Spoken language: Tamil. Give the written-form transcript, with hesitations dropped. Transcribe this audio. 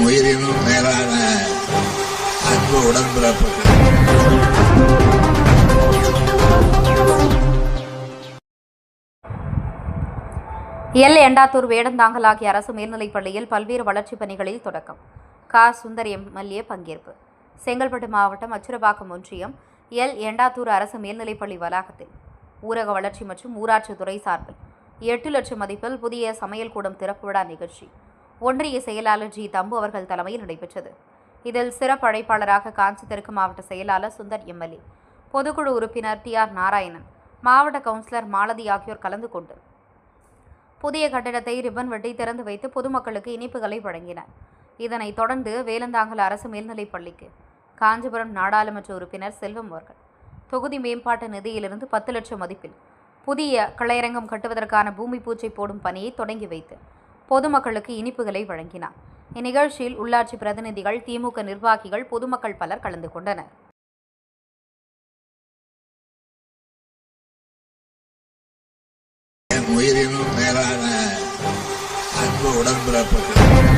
உயிரினும் மேலான அன்பு உடன்பிறப்புகள். எல். எண்டாத்தூர் வேடந்தாங்கல் ஆகிய அரசு மேல்நிலைப் பள்ளியில் பல்வேறு வளர்ச்சிப் பணிகளில் தொடக்கம். சுந்தர் எம்எல்ஏ பங்கேற்பு. செங்கல்பட்டு மாவட்டம் அச்சுரப்பாக்கம் ஒன்றியம் எல். எண்டாத்தூர் அரசு மேல்நிலைப்பள்ளி வளாகத்தில் ஊரக வளர்ச்சி மற்றும் ஊராட்சித்துறை சார்பில் 8 லட்சம் மதிப்பில் புதிய சமையல் கூடம் திறப்பு விழா நிகழ்ச்சி ஒன்றிய செயலாளர் ஜி. தம்பு அவர்கள் தலைமையில் நடைபெற்றது. இதில் சிறப்பு அழைப்பாளராக காஞ்சி தெற்கு மாவட்ட செயலாளர் சுந்தர் எம்எல்ஏ, பொதுக்குழு உறுப்பினர் டி.ஆர். நாராயணன், மாவட்ட கவுன்சிலர் மாலதி ஆகியோர் கலந்து கொண்டு புதிய கட்டிடத்தை ரிப்பன் வெட்டி திறந்து வைத்து பொதுமக்களுக்கு இனிப்புகளை வழங்கினர். இதனைத் தொடர்ந்து வேலந்தாங்கல் அரசு மேல்நிலைப் பள்ளிக்கு காஞ்சிபுரம் நாடாளுமன்ற உறுப்பினர் செல்வம் அவர்கள் தொகுதி மேம்பாட்டு நிதியிலிருந்து 10 லட்சம் மதிப்பில் புதிய கலையரங்கம் கட்டுவதற்கான பூமி பூஜை போடும் பணியை தொடங்கி வைத்து பொதுமக்களுக்கு இனிப்புகளை வழங்கினார். இந்நிகழ்ச்சியில் உள்ளாட்சி பிரதிநிதிகள், திமுக நிர்வாகிகள், பொதுமக்கள் பலர் கலந்து கொண்டனர். உயிரினும் மேலான அன்பு உடன்பிறப்புகள்.